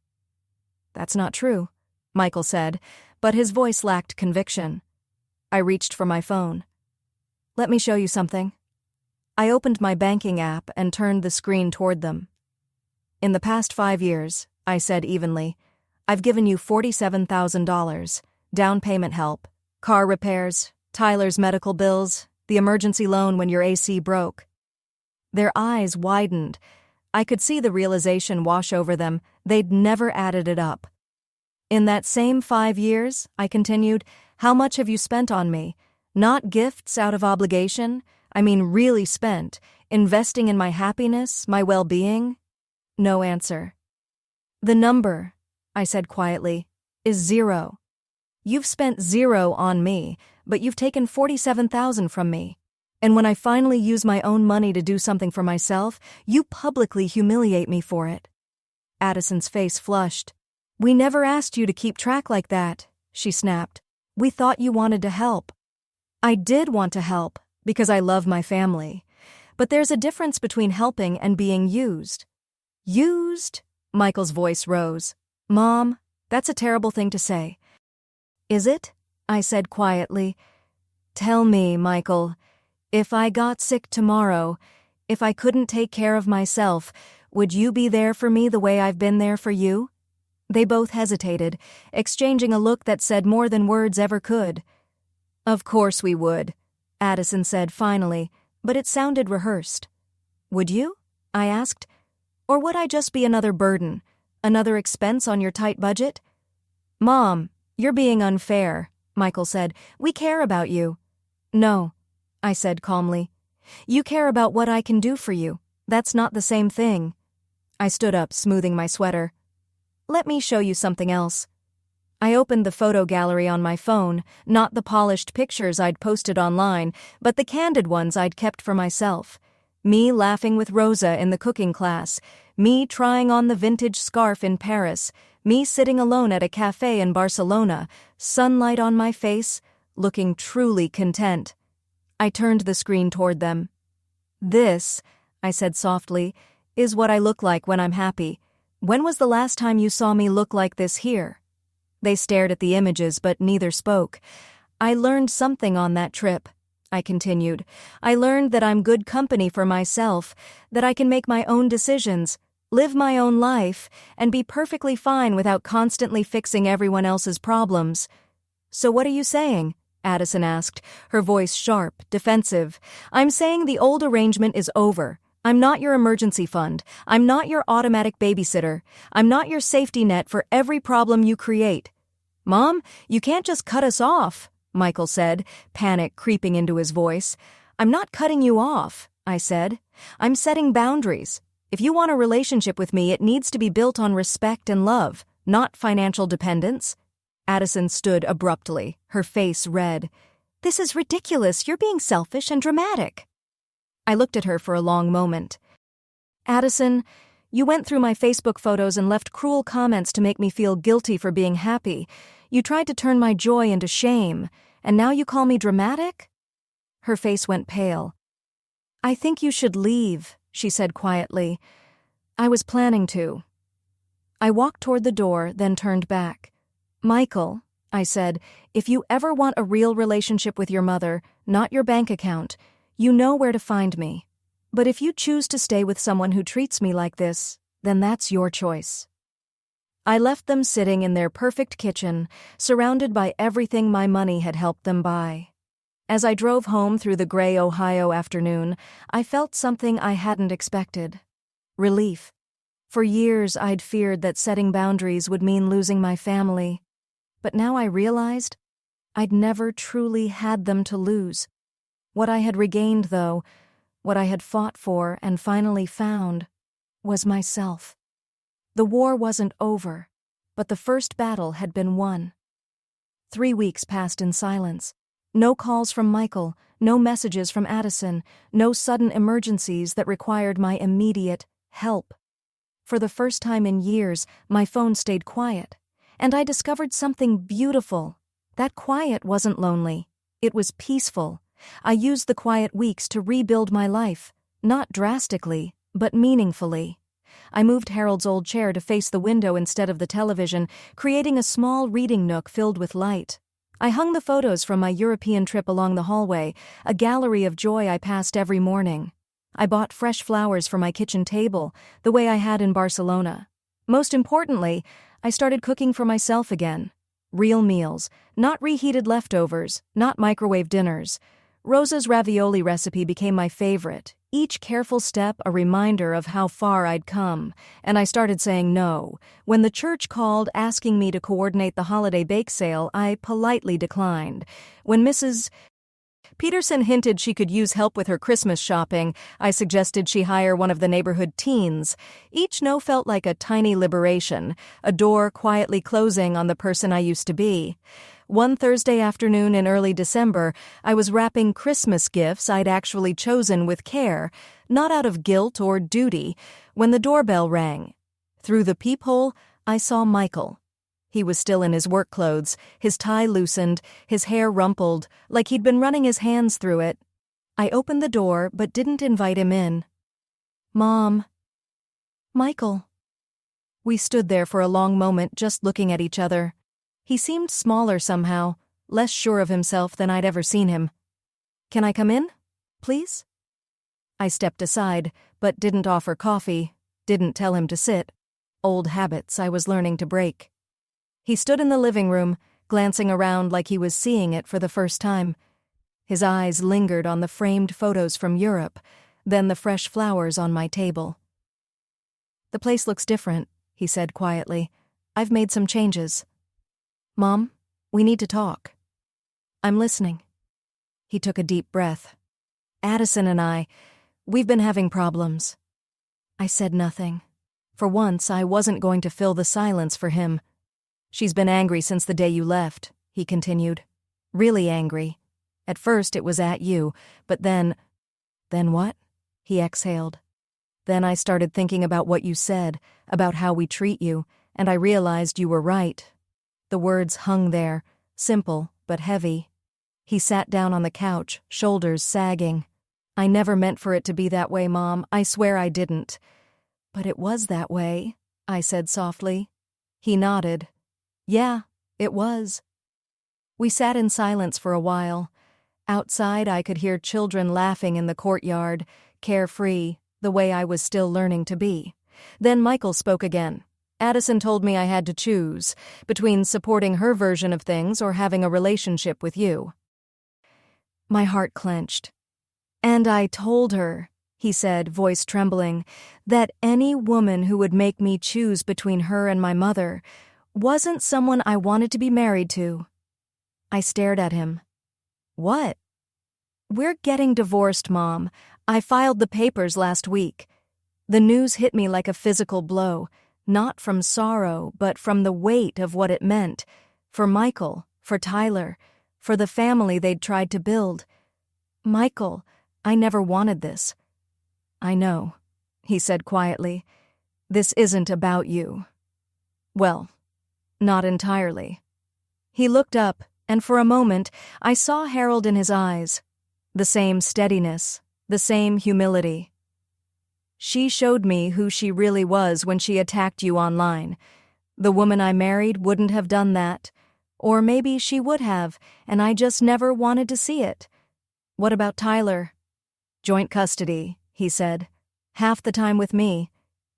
That's not true, Michael said, but his voice lacked conviction. I reached for my phone. Let me show you something. I opened my banking app and turned the screen toward them. In the past 5 years, I said evenly, I've given you $47,000, down payment help, car repairs, Tyler's medical bills, the emergency loan when your AC broke. Their eyes widened. I could see the realization wash over them. They'd never added it up. In that same 5 years, I continued, how much have you spent on me? Not gifts out of obligation. I mean really spent, investing in my happiness, my well-being. No answer. The number, I said quietly, is 0. You've spent 0 on me, but you've taken $47,000 from me. And when I finally use my own money to do something for myself, you publicly humiliate me for it. Addison's face flushed. We never asked you to keep track like that, she snapped. We thought you wanted to help. I did want to help, because I love my family. But there's a difference between helping and being used. Used? Michael's voice rose. Mom, that's a terrible thing to say. Is it? I said quietly. Tell me, Michael, if I got sick tomorrow, if I couldn't take care of myself, would you be there for me the way I've been there for you? They both hesitated, exchanging a look that said more than words ever could. Of course we would, Addison said finally, but it sounded rehearsed. Would you? I asked. Or would I just be another burden, another expense on your tight budget? Mom, you're being unfair, Michael said. We care about you. No, I said calmly. You care about what I can do for you. That's not the same thing. I stood up, smoothing my sweater. Let me show you something else. I opened the photo gallery on my phone, not the polished pictures I'd posted online, but the candid ones I'd kept for myself. Me laughing with Rosa in the cooking class, me trying on the vintage scarf in Paris, me sitting alone at a cafe in Barcelona, sunlight on my face, looking truly content. I turned the screen toward them. This, I said softly, is what I look like when I'm happy. When was the last time you saw me look like this here? They stared at the images, but neither spoke. I learned something on that trip, I continued. I learned that I'm good company for myself, that I can make my own decisions, live my own life, and be perfectly fine without constantly fixing everyone else's problems. So what are you saying? Addison asked, her voice sharp, defensive. I'm saying the old arrangement is over. I'm not your emergency fund. I'm not your automatic babysitter. I'm not your safety net for every problem you create. Mom, you can't just cut us off, Michael said, panic creeping into his voice. I'm not cutting you off, I said. I'm setting boundaries. If you want a relationship with me, it needs to be built on respect and love, not financial dependence. Addison stood abruptly, her face red. This is ridiculous. You're being selfish and dramatic. I looked at her for a long moment. Addison, you went through my Facebook photos and left cruel comments to make me feel guilty for being happy. You tried to turn my joy into shame, and now you call me dramatic? Her face went pale. I think you should leave, she said quietly. I was planning to. I walked toward the door, then turned back. Michael, I said, if you ever want a real relationship with your mother, not your bank account, you know where to find me. But if you choose to stay with someone who treats me like this, then that's your choice. I left them sitting in their perfect kitchen, surrounded by everything my money had helped them buy. As I drove home through the gray Ohio afternoon, I felt something I hadn't expected. Relief. For years I'd feared that setting boundaries would mean losing my family. But now I realized I'd never truly had them to lose. What I had regained, though, what I had fought for and finally found, was myself. The war wasn't over, but the first battle had been won. 3 weeks passed in silence. No calls from Michael, no messages from Addison, no sudden emergencies that required my immediate help. For the first time in years, my phone stayed quiet, and I discovered something beautiful. That quiet wasn't lonely. It was peaceful. I used the quiet weeks to rebuild my life, not drastically, but meaningfully. I moved Harold's old chair to face the window instead of the television, creating a small reading nook filled with light. I hung the photos from my European trip along the hallway, a gallery of joy I passed every morning. I bought fresh flowers for my kitchen table, the way I had in Barcelona. Most importantly, I started cooking for myself again. Real meals, not reheated leftovers, not microwave dinners. Rosa's ravioli recipe became my favorite, each careful step a reminder of how far I'd come, and I started saying no. When the church called asking me to coordinate the holiday bake sale, I politely declined. When Mrs. Peterson hinted she could use help with her Christmas shopping, I suggested she hire one of the neighborhood teens. Each no felt like a tiny liberation, a door quietly closing on the person I used to be. One Thursday afternoon in early December, I was wrapping Christmas gifts I'd actually chosen with care, not out of guilt or duty, when the doorbell rang. Through the peephole, I saw Michael. He was still in his work clothes, his tie loosened, his hair rumpled, like he'd been running his hands through it. I opened the door but didn't invite him in. "Mom." "Michael." We stood there for a long moment just looking at each other. He seemed smaller somehow, less sure of himself than I'd ever seen him. "Can I come in, please?" I stepped aside, but didn't offer coffee, didn't tell him to sit. Old habits I was learning to break. He stood in the living room, glancing around like he was seeing it for the first time. His eyes lingered on the framed photos from Europe, then the fresh flowers on my table. "The place looks different," he said quietly. "I've made some changes." "Mom, we need to talk." "I'm listening." He took a deep breath. "Addison and we've been having problems." I said nothing. For once, I wasn't going to fill the silence for him. "She's been angry since the day you left," he continued. "Really angry. At first it was at you, but then..." "Then what?" he exhaled. "Then I started thinking about what you said, about how we treat you, and I realized you were right." The words hung there, simple but heavy. He sat down on the couch, shoulders sagging. "I never meant for it to be that way, Mom. I swear I didn't." "But it was that way," I said softly. He nodded. "Yeah, it was." We sat in silence for a while. Outside, I could hear children laughing in the courtyard, carefree, the way I was still learning to be. Then Michael spoke again. "Addison told me I had to choose between supporting her version of things or having a relationship with you." My heart clenched. "And I told her," he said, voice trembling, "that any woman who would make me choose between her and my mother wasn't someone I wanted to be married to." I stared at him. "What?" "We're getting divorced, Mom. I filed the papers last week." The news hit me like a physical blow. Not from sorrow, but from the weight of what it meant. For Michael, for Tyler, for the family they'd tried to build. "Michael, I never wanted this." "I know," he said quietly. "This isn't about you." "Well, not entirely." He looked up, and for a moment, I saw Harold in his eyes. The same steadiness, the same humility. "She showed me who she really was when she attacked you online. The woman I married wouldn't have done that. Or maybe she would have, and I just never wanted to see it." "What about Tyler?" "Joint custody," he said. "Half the time with me.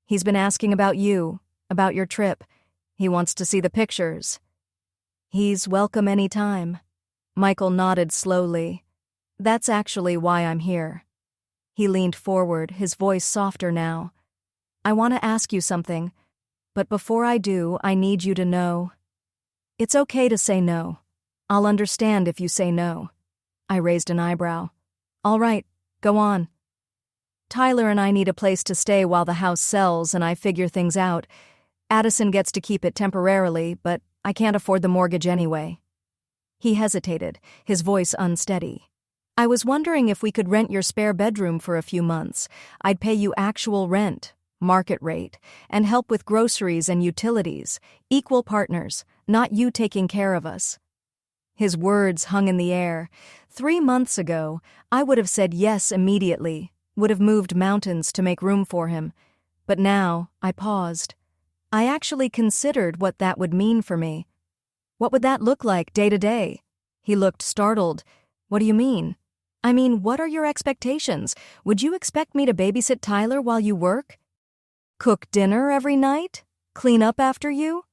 He's been asking about you, about your trip. He wants to see the pictures." "He's welcome any time." Michael nodded slowly. "That's actually why I'm here." He leaned forward, his voice softer now. "I want to ask you something, but before I do, I need you to know." "It's okay to say no. I'll understand if you say no." I raised an eyebrow. "All right, go on." "Tyler and I need a place to stay while the house sells and I figure things out. Addison gets to keep it temporarily, but I can't afford the mortgage anyway." He hesitated, his voice unsteady. "I was wondering if we could rent your spare bedroom for a few months. I'd pay you actual rent, market rate, and help with groceries and utilities, equal partners, not you taking care of us." His words hung in the air. 3 months ago, I would have said yes immediately, would have moved mountains to make room for him. But now, I paused. I actually considered what that would mean for me. What would that look like day to day? He looked startled. What do you mean? I mean, what are your expectations? Would you expect me to babysit Tyler while you work? Cook dinner every night? Clean up after you?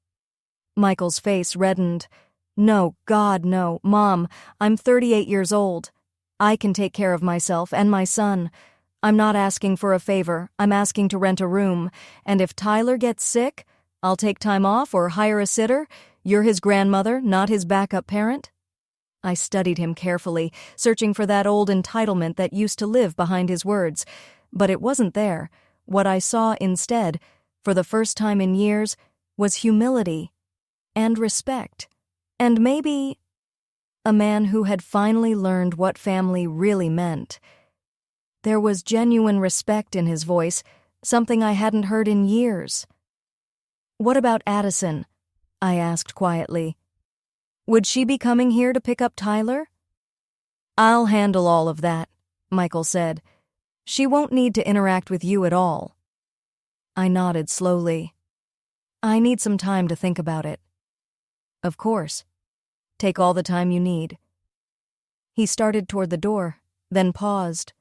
Michael's face reddened. No, God, no. Mom, I'm 38 years old. I can take care of myself and my son. I'm not asking for a favor. I'm asking to rent a room. And if Tyler gets sick, I'll take time off or hire a sitter. You're his grandmother, not his backup parent. I studied him carefully, searching for that old entitlement that used to live behind his words. But it wasn't there. What I saw instead, for the first time in years, was humility and respect. And maybe a man who had finally learned what family really meant. There was genuine respect in his voice, something I hadn't heard in years. What about Addison? I asked quietly. Would she be coming here to pick up Tyler? I'll handle all of that, Michael said. She won't need to interact with you at all. I nodded slowly. I need some time to think about it. Of course. Take all the time you need. He started toward the door, then paused.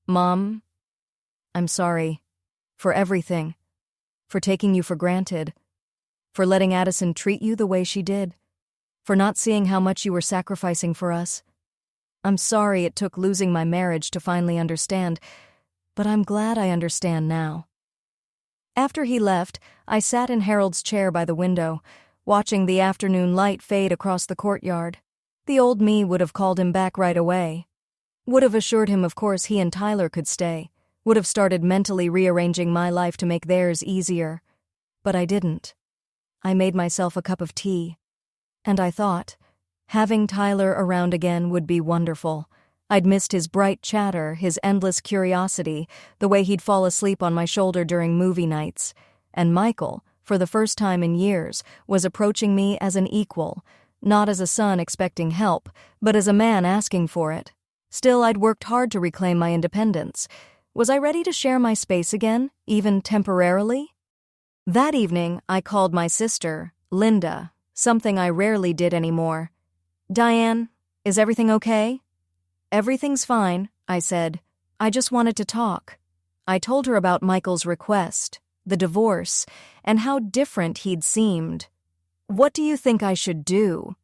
Mom, I'm sorry. For everything. For taking you for granted. For letting Addison treat you the way she did. For not seeing how much you were sacrificing for us. I'm sorry it took losing my marriage to finally understand, but I'm glad I understand now. After he left, I sat in Harold's chair by the window, watching the afternoon light fade across the courtyard. The old me would have called him back right away. Would have assured him of course he and Tyler could stay. Would have started mentally rearranging my life to make theirs easier. But I didn't. I made myself a cup of tea. And I thought, having Tyler around again would be wonderful. I'd missed his bright chatter, his endless curiosity, the way he'd fall asleep on my shoulder during movie nights. And Michael, for the first time in years, was approaching me as an equal, not as a son expecting help, but as a man asking for it. Still, I'd worked hard to reclaim my independence. Was I ready to share my space again, even temporarily? That evening, I called my sister, Linda, something I rarely did anymore. Diane, is everything okay? Everything's fine, I said. I just wanted to talk. I told her about Michael's request, the divorce, and how different he'd seemed. What do you think I should do?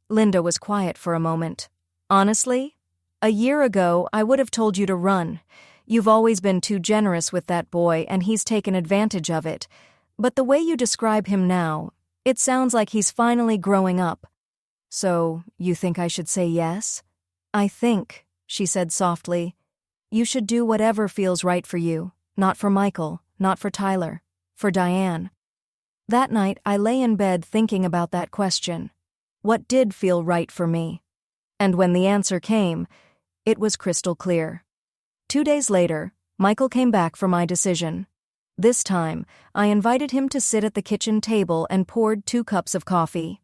Linda was quiet for a moment. Honestly, a year ago I would have told you to run. You've always been too generous with that boy and he's taken advantage of it. But the way you describe him now, it sounds like he's finally growing up. So, you think I should say yes? I think, she said softly, you should do whatever feels right for you. Not for Michael, not for Tyler, for Diane. That night, I lay in bed thinking about that question. What did feel right for me? And when the answer came, it was crystal clear. 2 days later, Michael came back for my decision. This time, I invited him to sit at the kitchen table and poured 2 cups of coffee.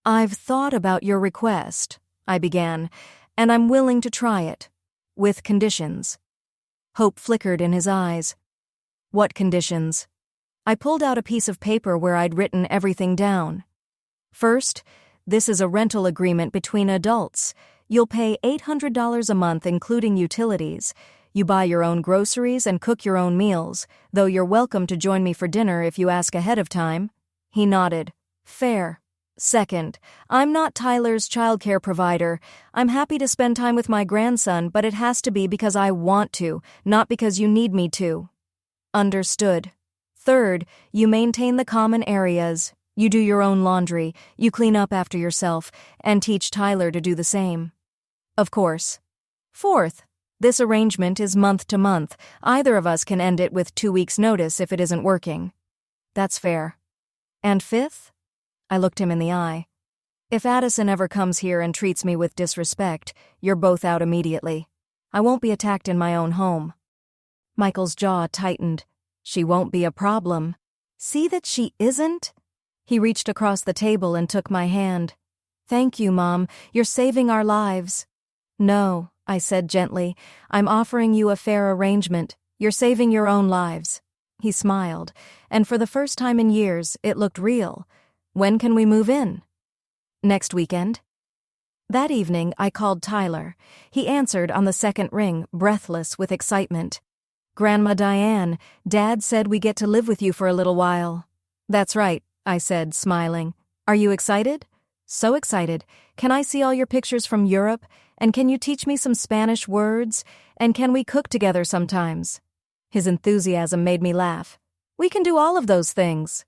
I've thought about your request, I began, and I'm willing to try it. With conditions. Hope flickered in his eyes. What conditions? I pulled out a piece of paper where I'd written everything down. First, this is a rental agreement between adults. You'll pay $800 a month including utilities. You buy your own groceries and cook your own meals, though you're welcome to join me for dinner if you ask ahead of time. He nodded. Fair. Second, I'm not Tyler's childcare provider. I'm happy to spend time with my grandson, but it has to be because I want to, not because you need me to. Understood. Third, you maintain the common areas. You do your own laundry, you clean up after yourself, and teach Tyler to do the same. Of course. Fourth, this arrangement is month to month. Either of us can end it with 2 weeks' notice if it isn't working. That's fair. And fifth? I looked him in the eye. If Addison ever comes here and treats me with disrespect, you're both out immediately. I won't be attacked in my own home. Michael's jaw tightened. She won't be a problem. See that she isn't? He reached across the table and took my hand. Thank you, Mom. You're saving our lives. No, I said gently. I'm offering you a fair arrangement. You're saving your own lives. He smiled, and for the first time in years, it looked real. When can we move in? Next weekend? That evening, I called Tyler. He answered on the second ring, breathless with excitement. Grandma Diane, Dad said we get to live with you for a little while. That's right, I said, smiling. Are you excited? So excited. Can I see all your pictures from Europe? And can you teach me some Spanish words? And can we cook together sometimes? His enthusiasm made me laugh. We can do all of those things.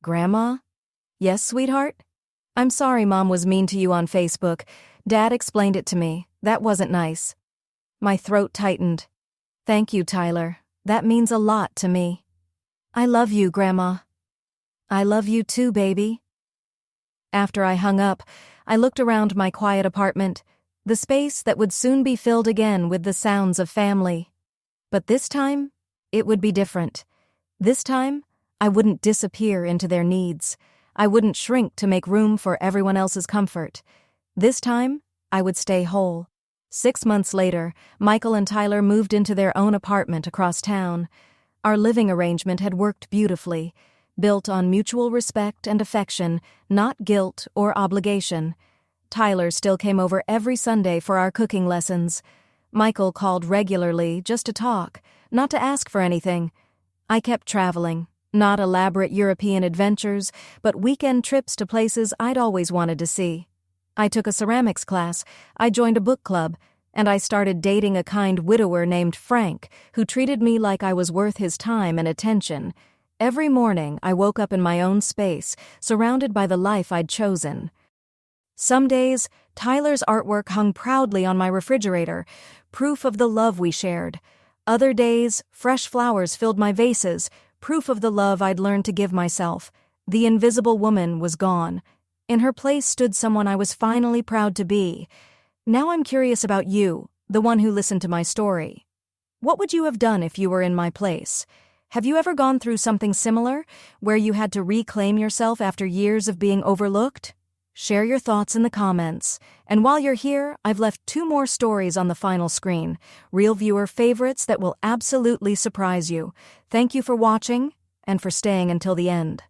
Grandma? Yes, sweetheart? I'm sorry Mom was mean to you on Facebook. Dad explained it to me. That wasn't nice. My throat tightened. Thank you, Tyler. That means a lot to me. I love you, Grandma. I love you too, baby. After I hung up, I looked around my quiet apartment, the space that would soon be filled again with the sounds of family. But this time, it would be different. This time, I wouldn't disappear into their needs. I wouldn't shrink to make room for everyone else's comfort. This time, I would stay whole. 6 months later, Michael and Tyler moved into their own apartment across town. Our living arrangement had worked beautifully, built on mutual respect and affection, not guilt or obligation. Tyler still came over every Sunday for our cooking lessons. Michael called regularly just to talk, not to ask for anything. I kept traveling, not elaborate European adventures, but weekend trips to places I'd always wanted to see. I took a ceramics class, I joined a book club, and I started dating a kind widower named Frank, who treated me like I was worth his time and attention. Every morning, I woke up in my own space, surrounded by the life I'd chosen. Some days, Tyler's artwork hung proudly on my refrigerator, proof of the love we shared. Other days, fresh flowers filled my vases, proof of the love I'd learned to give myself. The invisible woman was gone. In her place stood someone I was finally proud to be. Now I'm curious about you, the one who listened to my story. What would you have done if you were in my place? Have you ever gone through something similar, where you had to reclaim yourself after years of being overlooked? Share your thoughts in the comments. And while you're here, I've left 2 more stories on the final screen, real viewer favorites that will absolutely surprise you. Thank you for watching, and for staying until the end.